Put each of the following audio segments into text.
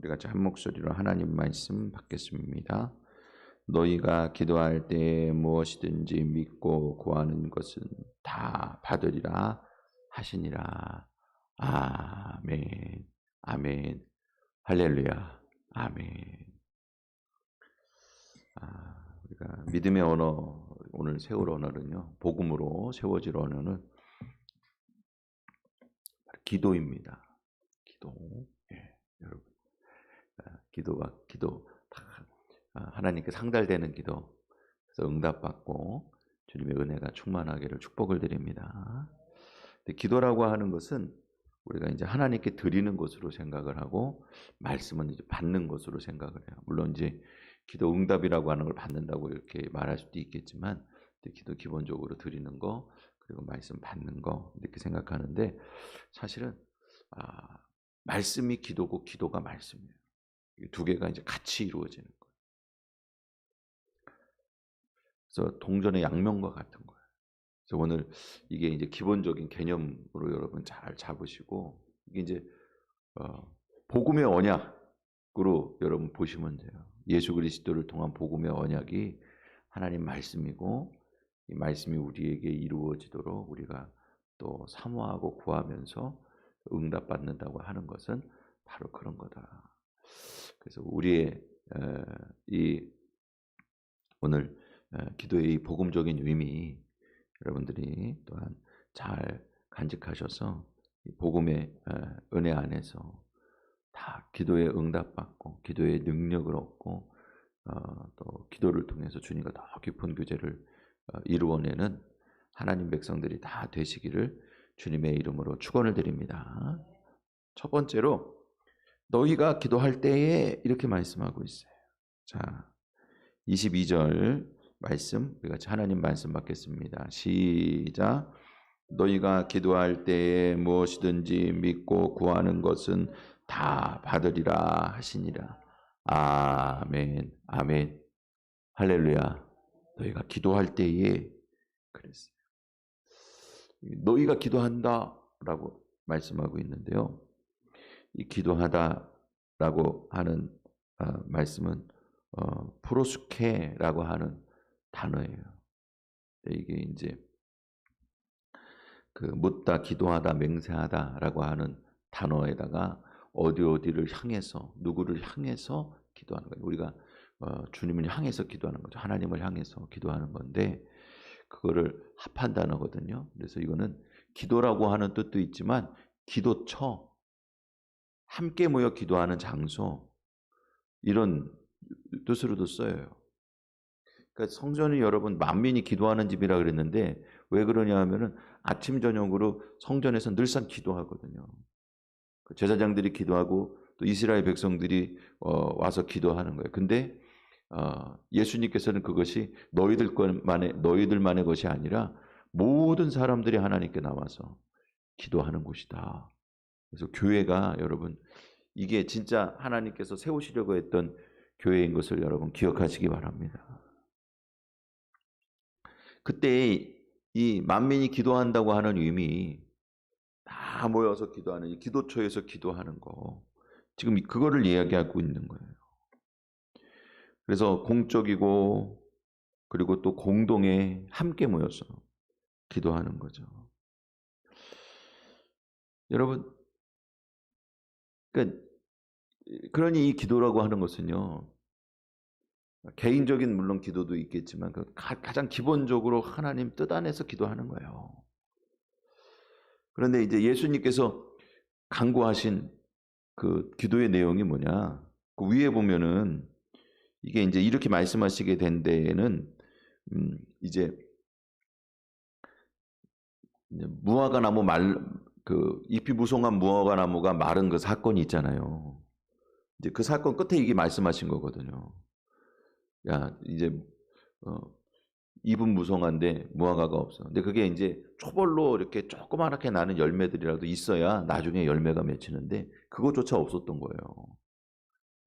우리 같이 한 목소리로 하나님 말씀 받겠습니다. 너희가 기도할 때 무엇이든지 믿고 구하는 것은 다 받으리라 하시니라. 아멘. 아멘. 할렐루야. 아멘. 우리가 믿음의 언어, 오늘 세울 언어는요, 복음으로 세워질 언어는 기도입니다. 기도. 예, 여러분. 기도 다 하나님께 상달되는 기도, 그래서 응답받고 주님의 은혜가 충만하기를 축복을 드립니다. 근데 기도라고 하는 것은 우리가 이제 하나님께 드리는 것으로 생각을 하고, 말씀은 이제 받는 것으로 생각을 해요. 물론 이제 기도 응답이라고 하는 걸 받는다고 이렇게 말할 수도 있겠지만, 기도 기본적으로 드리는 거, 그리고 말씀 받는 거, 이렇게 생각하는데, 사실은 말씀이 기도고 기도가 말씀이에요. 이 두 개가 이제 같이 이루어지는 거예요. 그래서 동전의 양면과 같은 거예요. 그래서 오늘 이게 이제 기본적인 개념으로 여러분 잘 잡으시고, 이게 이제 복음의 언약으로 여러분 보시면 돼요. 예수 그리스도를 통한 복음의 언약이 하나님 말씀이고, 이 말씀이 우리에게 이루어지도록 우리가 또 사모하고 구하면서 응답받는다고 하는 것은 바로 그런 거다. 그래서 우리의 이 오늘 기도의 이 복음적인 의미, 여러분들이 또한 잘 간직하셔서 이 복음의 은혜 안에서 다 기도에 응답받고 기도의 능력을 얻고 또 기도를 통해서 주님과 더 깊은 교제를 이루어내는 하나님 백성들이 다 되시기를 주님의 이름으로 축원을 드립니다. 첫 번째로 너희가 기도할 때에 이렇게 말씀하고 있어요. 자, 22절 말씀, 우리 같이 하나님 말씀 받겠습니다. 시작. 너희가 기도할 때에 무엇이든지 믿고 구하는 것은 다 받으리라 하시니라. 아멘. 아멘. 할렐루야. 너희가 기도할 때에 그랬어요. 너희가 기도한다라고 말씀하고 있는데요. 이 기도하다라고 하는 말씀은 프로스케라고 하는 단어예요. 이게 이제 그 묻다, 기도하다, 맹세하다라고 하는 단어에다가 어디를 향해서, 누구를 향해서 기도하는 거예요. 우리가 주님을 향해서 기도하는 거죠. 하나님을 향해서 기도하는 건데, 그거를 합한 단어거든요. 그래서 이거는 기도라고 하는 뜻도 있지만 기도처, 함께 모여 기도하는 장소, 이런 뜻으로도 써요. 그러니까 성전이 여러분 만민이 기도하는 집이라 그랬는데, 왜 그러냐 하면은 아침 저녁으로 성전에서 늘상 기도하거든요. 제사장들이 기도하고 또 이스라엘 백성들이 와서 기도하는 거예요. 근데 예수님께서는 그것이 너희들만의 것이 아니라 모든 사람들이 하나님께 나와서 기도하는 곳이다. 그래서 교회가 여러분, 이게 진짜 하나님께서 세우시려고 했던 교회인 것을 여러분 기억하시기 바랍니다. 그때 이 만민이 기도한다고 하는 의미, 다 모여서 기도하는 이 기도처에서 기도하는 거, 지금 그거를 이야기하고 있는 거예요. 그래서 공적이고 그리고 또 공동에 함께 모여서 기도하는 거죠. 여러분, 그러니 이 기도라고 하는 것은요, 개인적인 물론 기도도 있겠지만 가장 기본적으로 하나님 뜻 안에서 기도하는 거예요. 그런데 이제 예수님께서 강구하신 그 기도의 내용이 뭐냐? 그 위에 보면은 이게 이제 이렇게 말씀하시게 된 데에는 이제 무화과 나무 그 잎이 무성한 무화과 나무가 마른 그 사건이 있잖아요. 이제 그 사건 끝에 이게 말씀하신 거거든요. 야, 이제 잎은 무성한데 무화과가 없어. 근데 그게 이제 초벌로 이렇게 조그맣게 나는 열매들이라도 있어야 나중에 열매가 맺히는데 그것조차 없었던 거예요.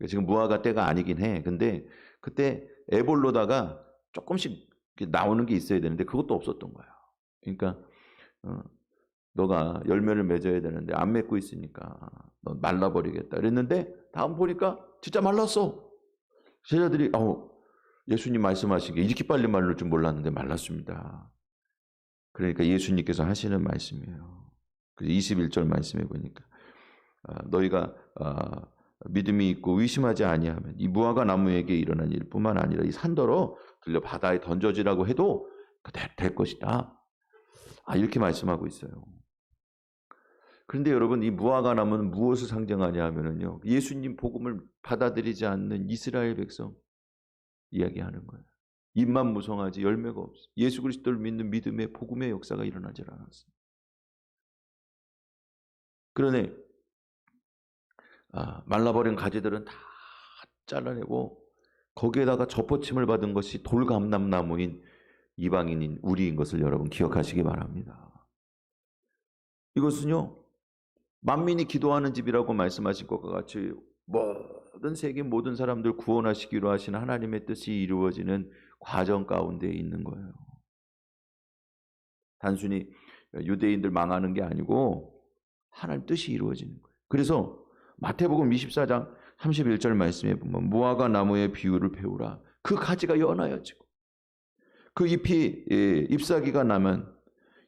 지금 무화과 때가 아니긴 해. 근데 그때 애벌로다가 조금씩 나오는 게 있어야 되는데 그것도 없었던 거예요. 그러니까 너가 열매를 맺어야 되는데 안 맺고 있으니까 너 말라버리겠다 그랬는데 다음 보니까 진짜 말랐어. 제자들이 예수님 말씀하신 게 이렇게 빨리 말릴 줄 몰랐는데 말랐습니다. 그러니까 예수님께서 하시는 말씀이에요. 21절 말씀해 보니까 너희가 믿음이 있고 의심하지 아니하면 이 무화과 나무에게 일어난 일뿐만 아니라 이 산더러 들려 바다에 던져지라고 해도 될 것이다. 이렇게 말씀하고 있어요. 그런데 여러분, 이 무화과 나무는 무엇을 상징하냐 하면은요, 예수님 복음을 받아들이지 않는 이스라엘 백성 이야기하는 거예요. 입만 무성하지 열매가 없어. 예수 그리스도를 믿는 믿음의 복음의 역사가 일어나질 않았어요. 그러네 말라버린 가지들은 다 잘라내고 거기에다가 접어침을 받은 것이 돌감람나무인 이방인인 우리인 것을 여러분 기억하시기 바랍니다. 이것은요, 만민이 기도하는 집이라고 말씀하신 것과 같이 모든 세계 모든 사람들 구원하시기로 하신 하나님의 뜻이 이루어지는 과정 가운데 있는 거예요. 단순히 유대인들 망하는 게 아니고 하나님 뜻이 이루어지는 거예요. 그래서 마태복음 24장 31절 말씀에 보면 무화과 나무의 비유를 배우라. 그 가지가 연하여지고 그 잎이 잎사귀가 나면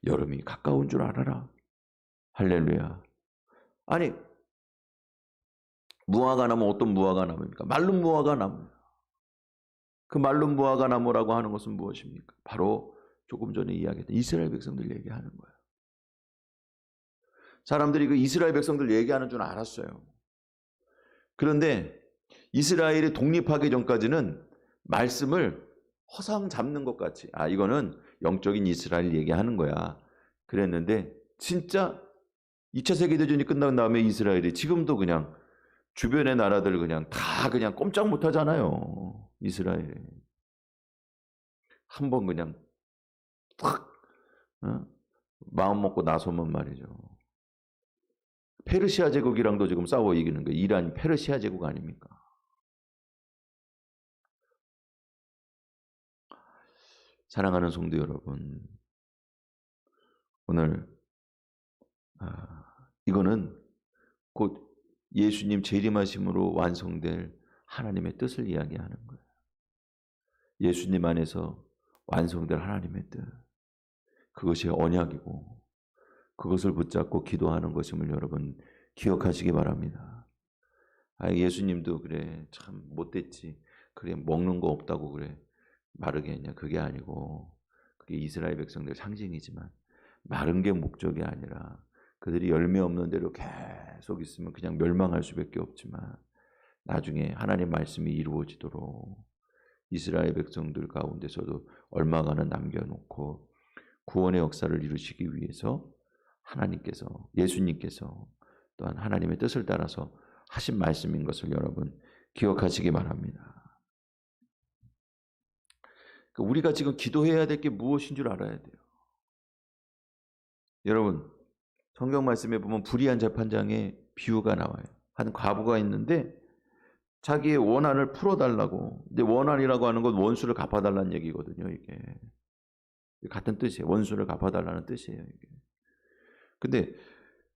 여름이 가까운 줄 알아라. 할렐루야. 아니, 무화과 나무 어떤 무화과 나무입니까? 마른 무화과 나무. 그 마른 무화과 나무라고 하는 것은 무엇입니까? 바로 조금 전에 이야기했던 이스라엘 백성들 얘기하는 거예요. 사람들이 그 이스라엘 백성들 얘기하는 줄 알았어요. 그런데 이스라엘이 독립하기 전까지는 말씀을 허상 잡는 것 같이 이거는 영적인 이스라엘 얘기하는 거야 그랬는데 진짜 2차 세계대전이 끝난 다음에 이스라엘이 지금도 그냥 주변의 나라들 그냥 다 그냥 꼼짝 못 하잖아요. 이스라엘이 한번 그냥 탁 마음 먹고 나서면 말이죠. 페르시아 제국이랑도 지금 싸워 이기는 거예요. 이란이 페르시아 제국 아닙니까? 사랑하는 성도 여러분, 오늘 이거는 곧 예수님 재림하심으로 완성될 하나님의 뜻을 이야기하는 거예요. 예수님 안에서 완성될 하나님의 뜻, 그것이 언약이고 그것을 붙잡고 기도하는 것임을 여러분 기억하시기 바랍니다. 예수님도 그래 참 못됐지, 그래 먹는 거 없다고 그래 마르게 했냐, 그게 아니고 그게 이스라엘 백성들 상징이지만 마른 게 목적이 아니라 그들이 열매 없는 대로 계속 있으면 그냥 멸망할 수밖에 없지만 나중에 하나님 말씀이 이루어지도록 이스라엘 백성들 가운데서도 얼마간은 남겨놓고 구원의 역사를 이루시기 위해서 하나님께서, 예수님께서 또한 하나님의 뜻을 따라서 하신 말씀인 것을 여러분 기억하시기 바랍니다. 우리가 지금 기도해야 될 게 무엇인 줄 알아야 돼요. 여러분, 성경 말씀에 보면 불의한 재판장의 비유가 나와요. 한 과부가 있는데 자기의 원한을 풀어달라고. 근데 원한이라고 하는 건 원수를 갚아달라는 얘기거든요. 이게 같은 뜻이에요. 원수를 갚아달라는 뜻이에요. 이게. 근데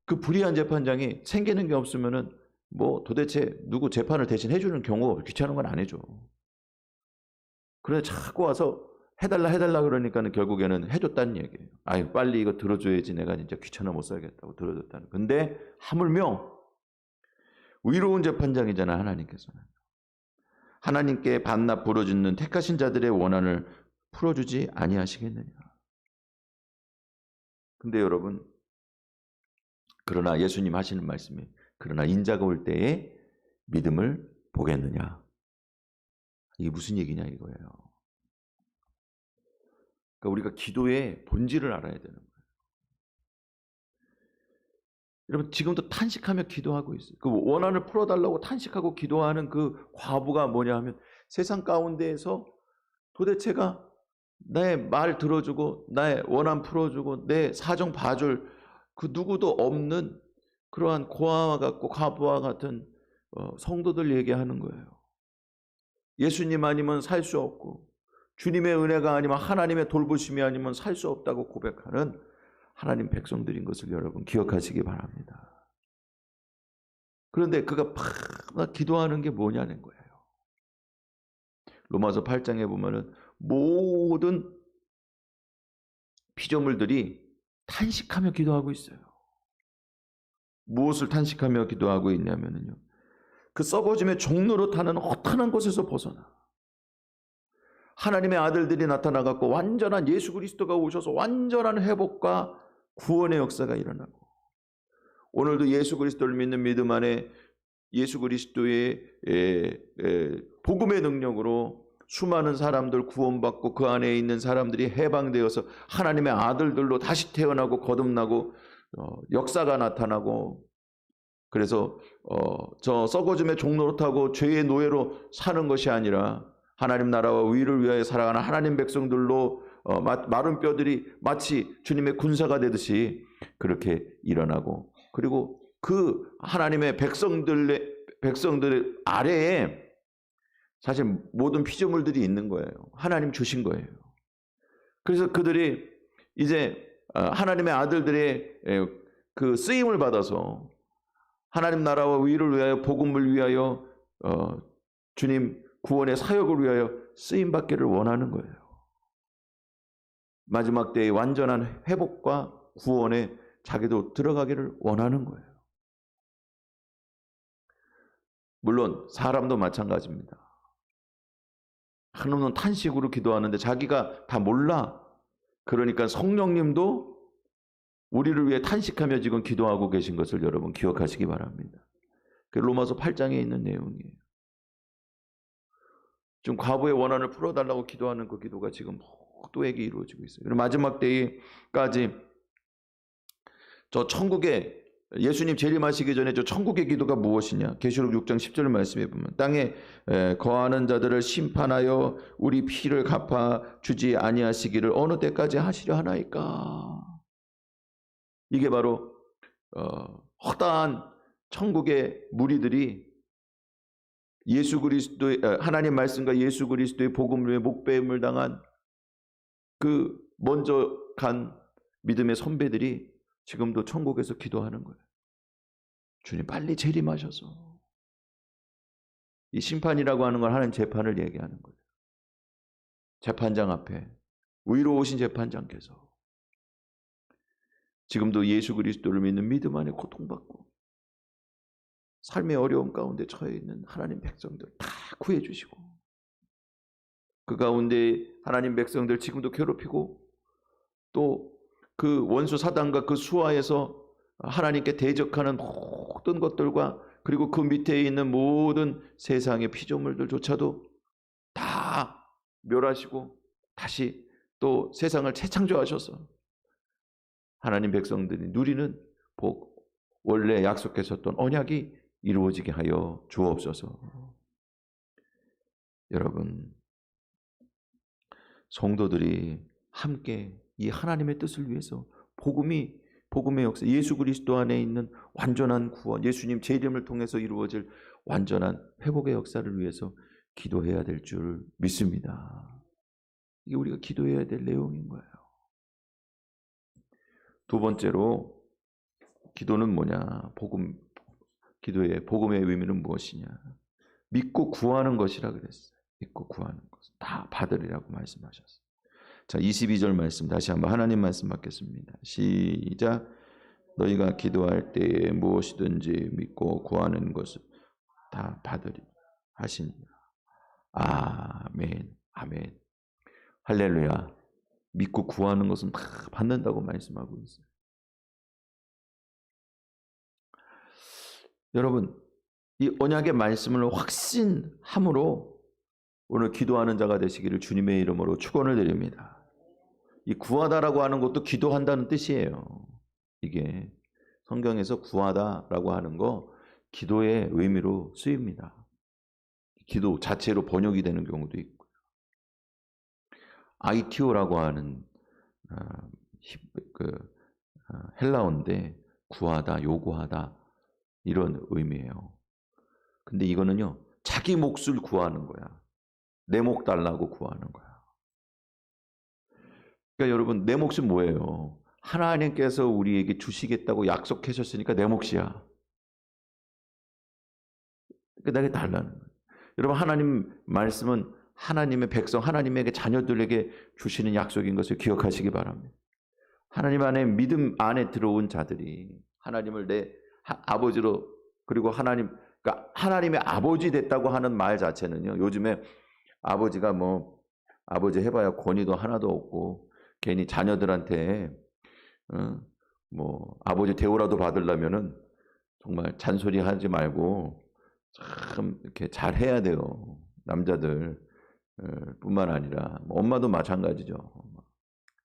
그 불의한 재판장이 생기는 게 없으면은 뭐 도대체 누구 재판을 대신 해주는 경우가 귀찮은 건 안 해줘. 그래 자꾸 와서 해달라 그러니까는 결국에는 해줬다는 얘기예요. 아유 빨리 이거 들어줘야지 내가 진짜 귀찮아 못 살겠다고 들어줬다는. 근데 하물며 의로운 재판장이잖아 하나님께서는. 하나님께 반납 부르짖는 택하신 자들의 원한을 풀어주지 아니하시겠느냐. 근데 여러분, 그러나 예수님 하시는 말씀이 그러나 인자가 올 때에 믿음을 보겠느냐. 이게 무슨 얘기냐 이거예요. 그러니까 우리가 기도의 본질을 알아야 되는 거예요. 여러분 지금도 탄식하며 기도하고 있어요. 그 원한을 풀어달라고 탄식하고 기도하는 그 과부가 뭐냐 하면 세상 가운데에서 도대체가 내 말 들어주고 나의 원한 풀어주고 내 사정 봐줄 그 누구도 없는 그러한 고아와 같고 과부와 같은 성도들 얘기하는 거예요. 예수님 아니면 살 수 없고 주님의 은혜가 아니면 하나님의 돌보심이 아니면 살 수 없다고 고백하는 하나님 백성들인 것을 여러분 기억하시기 바랍니다. 그런데 그가 막 기도하는 게 뭐냐는 거예요. 로마서 8장에 보면은 모든 피조물들이 탄식하며 기도하고 있어요. 무엇을 탄식하며 기도하고 있냐면요, 그 썩어짐의 종로로 타는 허탄한 곳에서 벗어나 하나님의 아들들이 나타나갖고 완전한 예수 그리스도가 오셔서 완전한 회복과 구원의 역사가 일어나고, 오늘도 예수 그리스도를 믿는 믿음 안에 예수 그리스도의 복음의 능력으로 수많은 사람들 구원받고 그 안에 있는 사람들이 해방되어서 하나님의 아들들로 다시 태어나고 거듭나고 역사가 나타나고, 그래서 저 썩어짐의 종로로 타고 죄의 노예로 사는 것이 아니라 하나님 나라와 의를 위하여 살아가는 하나님 백성들로 마른 뼈들이 마치 주님의 군사가 되듯이 그렇게 일어나고, 그리고 그 하나님의 백성들 아래에 사실 모든 피조물들이 있는 거예요. 하나님 주신 거예요. 그래서 그들이 이제 하나님의 아들들의 그 쓰임을 받아서 하나님 나라와 의를 위하여 복음을 위하여 주님 구원의 사역을 위하여 쓰임받기를 원하는 거예요. 마지막 때의 완전한 회복과 구원에 자기도 들어가기를 원하는 거예요. 물론 사람도 마찬가지입니다. 한없는 탄식으로 기도하는데 자기가 다 몰라. 그러니까 성령님도 우리를 위해 탄식하며 지금 기도하고 계신 것을 여러분 기억하시기 바랍니다. 그 로마서 8장에 있는 내용이에요. 지금 과부의 원한을 풀어달라고 기도하는 그 기도가 지금 모두에게 이루어지고 있어요. 그리고 마지막 때까지 저 천국에 예수님 재림하시기 전에 저 천국의 기도가 무엇이냐? 계시록 6장 10절 말씀에 보면 땅에 거하는 자들을 심판하여 우리 피를 갚아 주지 아니하시기를 어느 때까지 하시려 하나이까? 이게 바로 허다한 천국의 무리들이 예수 그리스도의 하나님 말씀과 예수 그리스도의 복음을 위해 목배임을 당한 그 먼저 간 믿음의 선배들이 지금도 천국에서 기도하는 거예요. 주님 빨리 재림하셔서. 이 심판이라고 하는 건 하나님 재판을 얘기하는 거예요. 재판장 앞에 의로우신 재판장께서 지금도 예수 그리스도를 믿는 믿음 안에 고통받고 삶의 어려움 가운데 처해 있는 하나님 백성들 다 구해주시고, 그 가운데 하나님 백성들 지금도 괴롭히고 또 그 원수 사단과 그 수하에서 하나님께 대적하는 모든 것들과 그리고 그 밑에 있는 모든 세상의 피조물들조차도 다 멸하시고 다시 또 세상을 재창조하셔서 하나님 백성들이 누리는 복, 원래 약속하셨던 언약이 이루어지게 하여 주옵소서. 여러분, 성도들이 함께 이 하나님의 뜻을 위해서 복음의 역사, 예수 그리스도 안에 있는 완전한 구원, 예수님 재림을 통해서 이루어질 완전한 회복의 역사를 위해서 기도해야 될 줄 믿습니다. 이게 우리가 기도해야 될 내용인 거예요. 두 번째로 기도는 뭐냐? 기도의 복음의 의미는 무엇이냐? 믿고 구하는 것이라 그랬어요. 믿고 구하는 것. 다 받으리라고 말씀하셨어요. 자, 22절 말씀 다시 한번 하나님 말씀 받겠습니다. 시작. 너희가 기도할 때에 무엇이든지 믿고 구하는 것을 다 받으리 하시니라. 아멘. 아멘. 할렐루야. 믿고 구하는 것은 다 받는다고 말씀하고 있어요. 여러분, 이 언약의 말씀을 확신함으로 오늘 기도하는 자가 되시기를 주님의 이름으로 축원을 드립니다. 이 구하다라고 하는 것도 기도한다는 뜻이에요. 이게 성경에서 구하다라고 하는 거 기도의 의미로 쓰입니다. 기도 자체로 번역이 되는 경우도 있고요. 아이티오라고 하는 헬라어인데 구하다, 요구하다 이런 의미예요. 근데 이거는요, 자기 몫을 구하는 거야. 내 몫 달라고 구하는 거야. 그러니까 여러분, 내 몫은 뭐예요? 하나님께서 우리에게 주시겠다고 약속하셨으니까 내 몫이야. 그러니까 내게 달라는 거예요. 여러분, 하나님 말씀은 하나님의 백성, 하나님에게 자녀들에게 주시는 약속인 것을 기억하시기 바랍니다. 하나님 안에 믿음 안에 들어온 자들이 하나님을 내 아버지로, 그리고 그러니까 하나님의 아버지 됐다고 하는 말 자체는요, 요즘에 아버지가 뭐 아버지 해봐야 권위도 하나도 없고 괜히 자녀들한테 뭐 아버지 대우라도 받으려면은 정말 잔소리 하지 말고 참 이렇게 잘 해야 돼요. 남자들 뿐만 아니라 엄마도 마찬가지죠.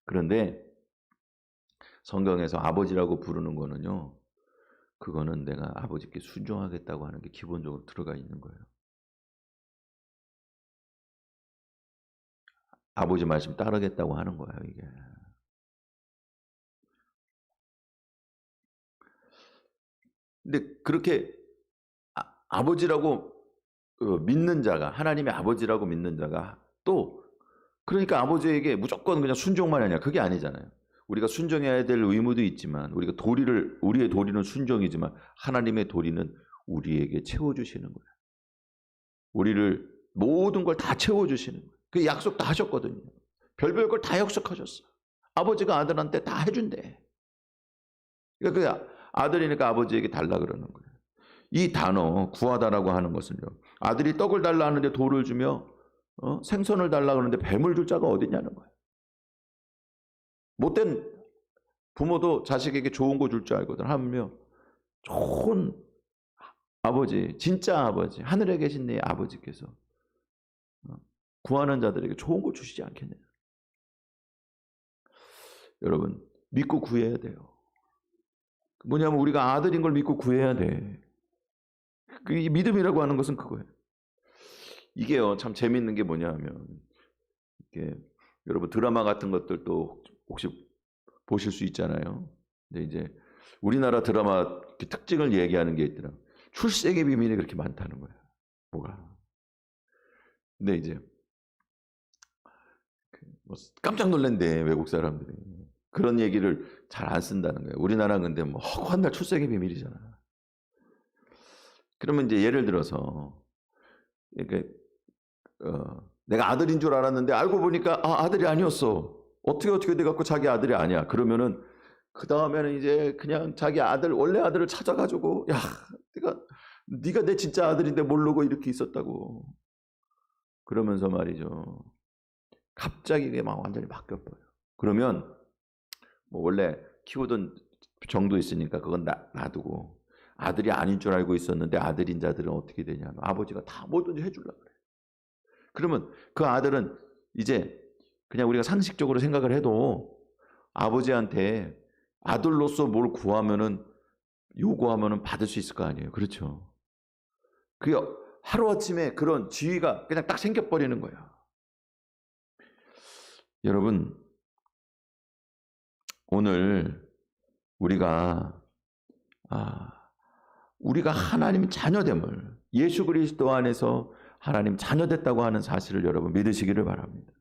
그런데 성경에서 아버지라고 부르는 거는요, 그거는 내가 아버지께 순종하겠다고 하는 게 기본적으로 들어가 있는 거예요. 아버지 말씀 따르겠다고 하는 거예요, 이게. 근데 그렇게 아버지라고 믿는 자가, 하나님의 아버지라고 믿는 자가 또 그러니까 아버지에게 무조건 그냥 순종만 하냐, 그게 아니잖아요. 우리가 순종해야 될 의무도 있지만, 우리의 도리는 순종이지만 하나님의 도리는 우리에게 채워주시는 거예요. 우리를 모든 걸 다 채워주시는 거예요. 그 약속 다 하셨거든요. 별별 걸 다 약속하셨어. 아버지가 아들한테 다 해준대. 그러니까 그 아들이니까 아버지에게 달라 그러는 거예요. 이 단어 구하다라고 하는 것은요, 아들이 떡을 달라 하는데 돌을 주며 생선을 달라 그러는데 뱀을 줄 자가 어디 있냐는 거예요. 못된 부모도 자식에게 좋은 거 줄 줄 알거든. 하며 좋은 아버지, 진짜 아버지, 하늘에 계신 내 아버지께서 구하는 자들에게 좋은 거 주시지 않겠냐. 여러분, 믿고 구해야 돼요. 뭐냐면 우리가 아들인 걸 믿고 구해야 돼. 그 믿음이라고 하는 것은 그거예요. 이게요, 참 재밌는 게 뭐냐 하면, 이게 여러분 드라마 같은 것들도 혹시 보실 수 있잖아요. 근데 이제 우리나라 드라마 특징을 얘기하는 게 있더라. 출생의 비밀이 그렇게 많다는 거예요. 뭐가? 근데 이제 뭐 깜짝 놀란대, 외국 사람들이. 그런 얘기를 잘 안 쓴다는 거예요. 우리나라는 근데 뭐 허구한 날 출생의 비밀이잖아. 그러면 이제 예를 들어서 이렇게 내가 아들인 줄 알았는데 알고 보니까 아들이 아니었어. 어떻게 돼갖고 자기 아들이 아니야. 그러면은 그 다음에는 이제 그냥 자기 아들, 원래 아들을 찾아가지고, 야, 네가 내 진짜 아들인데 모르고 이렇게 있었다고. 그러면서 말이죠, 갑자기 이게 막 완전히 바뀌어버려요. 그러면 뭐 원래 키우던 정도 있으니까 그건 놔두고, 아들이 아닌 줄 알고 있었는데 아들인 자들은 어떻게 되냐면 아버지가 다 뭐든지 해주려고 그래요. 그러면 그 아들은 이제 그냥 우리가 상식적으로 생각을 해도 아버지한테 아들로서 뭘 구하면은, 요구하면은 받을 수 있을 거 아니에요. 그렇죠? 그게 하루아침에 그런 지위가 그냥 딱 생겨버리는 거예요. 여러분, 오늘 우리가 하나님 자녀됨을, 예수 그리스도 안에서 하나님 자녀됐다고 하는 사실을 여러분 믿으시기를 바랍니다.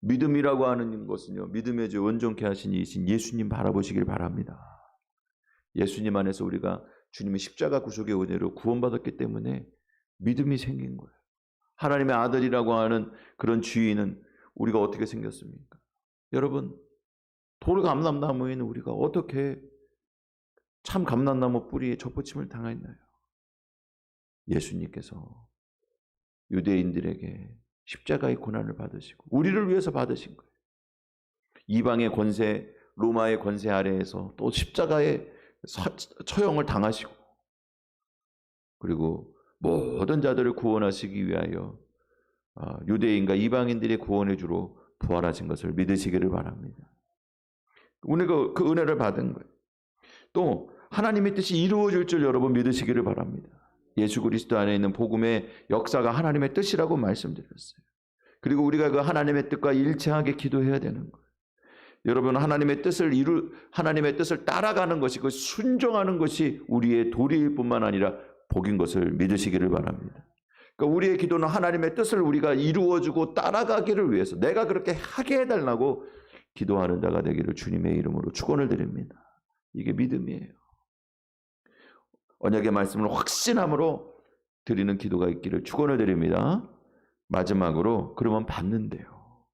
믿음이라고 하는 것은요, 믿음의 주 온전케 하신 이신 예수님 바라보시길 바랍니다. 예수님 안에서 우리가 주님의 십자가 구속의 은혜로 구원받았기 때문에 믿음이 생긴 거예요. 하나님의 아들이라고 하는 그런 지위는 우리가 어떻게 생겼습니까? 여러분, 돌감람나무에 있는 우리가 어떻게 참 감람나무 뿌리에 접붙임을 당했나요? 예수님께서 유대인들에게 십자가의 고난을 받으시고 우리를 위해서 받으신 거예요. 이방의 권세, 로마의 권세 아래에서 또 십자가의 처형을 당하시고, 그리고 모든 자들을 구원하시기 위하여 유대인과 이방인들의 구원의 주로 부활하신 것을 믿으시기를 바랍니다. 우리가 그 은혜를 받은 거예요. 또 하나님의 뜻이 이루어질 줄 여러분 믿으시기를 바랍니다. 예수 그리스도 안에 있는 복음의 역사가 하나님의 뜻이라고 말씀드렸어요. 그리고 우리가 그 하나님의 뜻과 일치하게 기도해야 되는 거예요. 여러분, 하나님의 뜻을 따라가는 것이, 그 순종하는 것이 우리의 도리일 뿐만 아니라 복인 것을 믿으시기를 바랍니다. 그러니까 우리의 기도는 하나님의 뜻을 우리가 이루어주고 따라가기를 위해서, 내가 그렇게 하게 해달라고 기도하는 자가 되기를 주님의 이름으로 축원을 드립니다. 이게 믿음이에요. 언약의 말씀을 확신함으로 드리는 기도가 있기를 축원을 드립니다. 마지막으로 그러면 받는데요.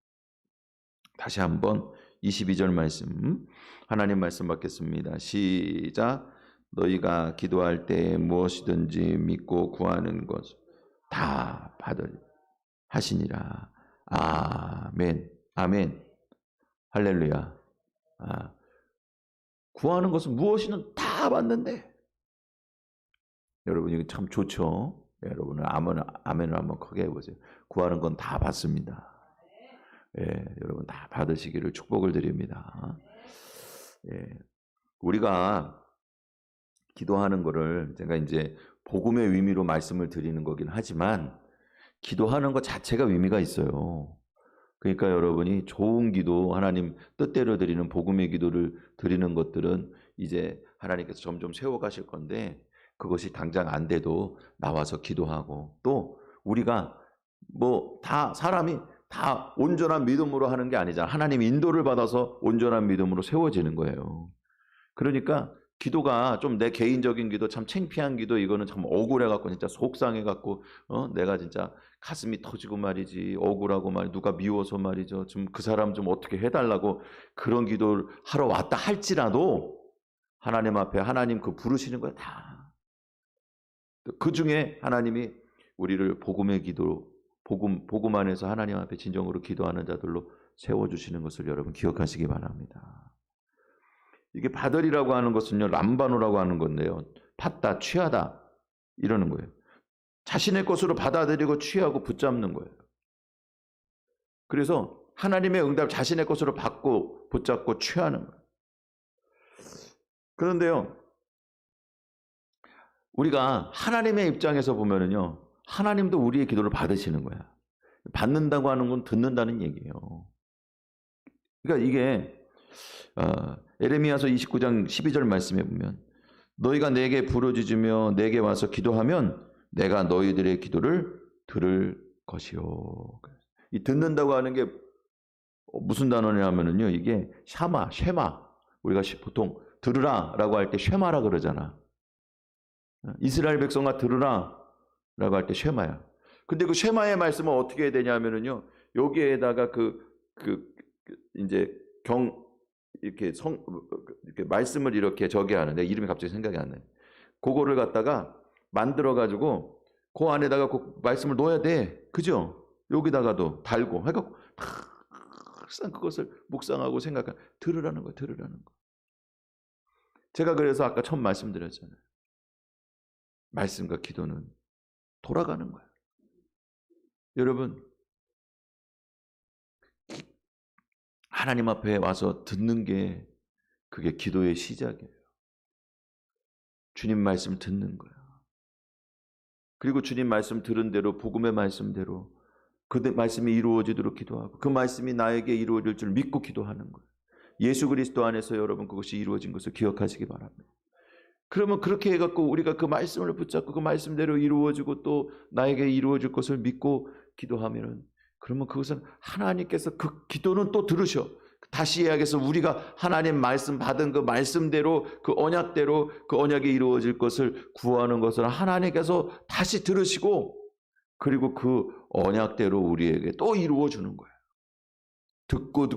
다시 한번 22절 말씀, 하나님 말씀 받겠습니다. 시작. 너희가 기도할 때 무엇이든지 믿고 구하는 것 다 받을 하시니라. 아멘. 아멘. 할렐루야. 구하는 것은 무엇이든 다 받는데. 여러분 이거 참 좋죠. 여러분은 아멘을 한번 크게 해보세요. 구하는 건 다 받습니다. 예, 여러분 다 받으시기를 축복을 드립니다. 예, 우리가 기도하는 거를 제가 이제 복음의 의미로 말씀을 드리는 거긴 하지만 기도하는 것 자체가 의미가 있어요. 그러니까 여러분이 좋은 기도, 하나님 뜻대로 드리는 복음의 기도를 드리는 것들은 이제 하나님께서 점점 세워가실 건데 그것이 당장 안 돼도 나와서 기도하고 또 우리가 뭐 다 사람이 다 온전한 믿음으로 하는 게 아니잖아. 하나님 인도를 받아서 온전한 믿음으로 세워지는 거예요. 그러니까 기도가 좀 내 개인적인 기도, 참 창피한 기도, 이거는 참 억울해갖고 진짜 속상해갖고 내가 진짜 가슴이 터지고 말이지, 억울하고 말이 누가 미워서 말이죠. 좀 그 사람 좀 어떻게 해달라고 그런 기도를 하러 왔다 할지라도 하나님 앞에 하나님 그 부르시는 거야 다. 그 중에 하나님이 우리를 복음의 기도, 복음 안에서 하나님 앞에 진정으로 기도하는 자들로 세워주시는 것을 여러분 기억하시기 바랍니다. 이게 받으리라고 하는 것은요, 람바노라고 하는 건데요. 받다, 취하다 이러는 거예요. 자신의 것으로 받아들이고 취하고 붙잡는 거예요. 그래서 하나님의 응답 자신의 것으로 받고 붙잡고 취하는 거예요. 그런데요, 우리가 하나님의 입장에서 보면은요, 하나님도 우리의 기도를 받으시는 거야. 받는다고 하는 건 듣는다는 얘기예요. 그러니까 이게 에레미야서 29장 12절 말씀에 보면 너희가 내게 부르짖으며 내게 와서 기도하면 내가 너희들의 기도를 들을 것이요. 이 듣는다고 하는 게 무슨 단어냐면은요, 이게 쉐마. 우리가 보통 들으라라고 할 때 쉐마라 그러잖아. 이스라엘 백성아 들으라라고 할 때 쉐마야. 근데 그 쉐마의 말씀은 어떻게 해야 되냐면은요, 여기에다가 이제 이렇게 말씀을 이렇게 저기 하는데 이름이 갑자기 생각이 안 나요. 그거를 갖다가 만들어 가지고 그 안에다가 그 말씀을 넣어야 돼. 그죠? 여기다가도 달고 해갖고 항상 그것을 묵상하고 생각하고 들으라는 거예요. 들으라는 거. 제가 그래서 아까 처음 말씀드렸잖아요. 말씀과 기도는 돌아가는 거예요. 여러분 하나님 앞에 와서 듣는 게 그게 기도의 시작이에요. 주님 말씀 듣는 거예요. 그리고 주님 말씀 들은 대로 복음의 말씀대로 그 말씀이 이루어지도록 기도하고 그 말씀이 나에게 이루어질 줄 믿고 기도하는 거예요. 예수 그리스도 안에서 여러분 그것이 이루어진 것을 기억하시기 바랍니다. 그러면 그렇게 해갖고 우리가 그 말씀을 붙잡고 그 말씀대로 이루어지고 또 나에게 이루어질 것을 믿고 기도하면은 그러면 그것은 하나님께서 그 기도는 또 들으셔. 다시 이야기해서 우리가 하나님 말씀 받은 그 말씀대로 그 언약대로 그 언약이 이루어질 것을 구하는 것을 하나님께서 다시 들으시고 그리고 그 언약대로 우리에게 또 이루어주는 거예요. 듣고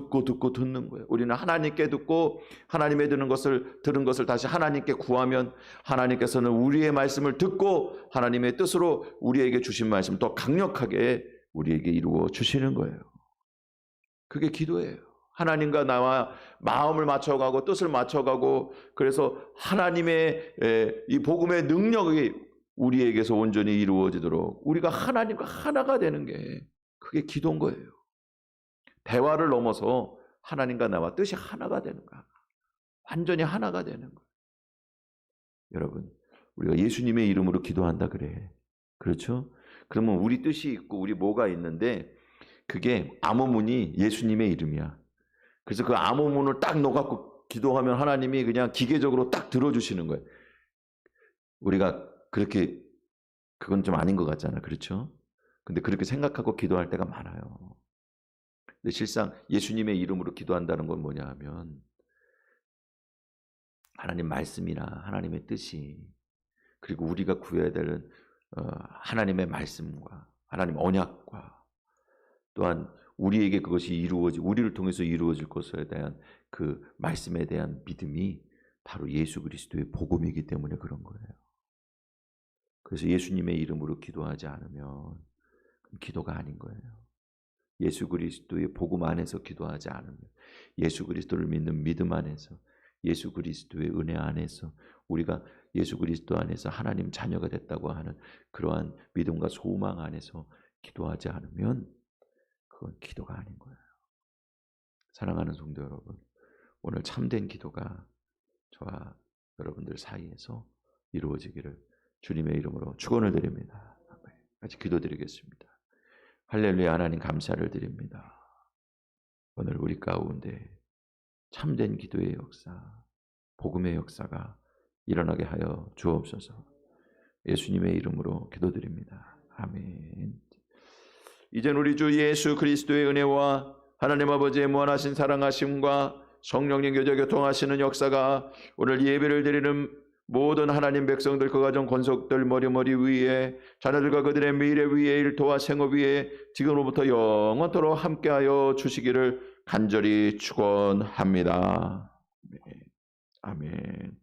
듣는 거예요. 우리는 하나님께 듣고 하나님의 들은 것을 다시 하나님께 구하면 하나님께서는 우리의 말씀을 듣고 하나님의 뜻으로 우리에게 주신 말씀 더 강력하게 우리에게 이루어 주시는 거예요. 그게 기도예요. 하나님과 나와 마음을 맞춰가고 뜻을 맞춰가고 그래서 하나님의 이 복음의 능력이 우리에게서 온전히 이루어지도록 우리가 하나님과 하나가 되는 게 그게 기도인 거예요. 대화를 넘어서 하나님과 나와 뜻이 하나가 되는 거야. 완전히 하나가 되는 거예요. 여러분, 우리가 예수님의 이름으로 기도한다 그래. 그렇죠? 그러면 우리 뜻이 있고 우리 뭐가 있는데 그게 아모문이 예수님의 이름이야. 그래서 그 아모문을 딱 넣어갖고 기도하면 하나님이 그냥 기계적으로 딱 들어주시는 거예요. 우리가 그렇게 그건 좀 아닌 것 같잖아. 그렇죠? 근데 그렇게 생각하고 기도할 때가 많아요. 근데 실상 예수님의 이름으로 기도한다는 건 뭐냐 하면 하나님 말씀이나 하나님의 뜻이, 그리고 우리가 구해야 되는 하나님의 말씀과 하나님 언약과 또한 우리에게 그것이 우리를 통해서 이루어질 것에 대한 그 말씀에 대한 믿음이 바로 예수 그리스도의 복음이기 때문에 그런 거예요. 그래서 예수님의 이름으로 기도하지 않으면 기도가 아닌 거예요. 예수 그리스도의 복음 안에서 기도하지 않으면, 예수 그리스도를 믿는 믿음 안에서, 예수 그리스도의 은혜 안에서, 우리가 예수 그리스도 안에서 하나님 자녀가 됐다고 하는 그러한 믿음과 소망 안에서 기도하지 않으면 그건 기도가 아닌 거예요. 사랑하는 성도 여러분, 오늘 참된 기도가 저와 여러분들 사이에서 이루어지기를 주님의 이름으로 축원을 드립니다. 같이 기도드리겠습니다. 할렐루야. 하나님 감사를 드립니다. 오늘 우리 가운데 참된 기도의 역사, 복음의 역사가 일어나게 하여 주옵소서. 예수님의 이름으로 기도드립니다. 아멘. 이젠 우리 주 예수 그리스도의 은혜와 하나님 아버지의 무한하신 사랑하심과 성령님 교제 교통하시는 역사가 오늘 예배를 드리는 모든 하나님 백성들, 그 가정 권속들 머리 위에, 자녀들과 그들의 미래 위에, 일터와 생업 위에 지금으로부터 영원토록 함께하여 주시기를 간절히 축원합니다. 아멘.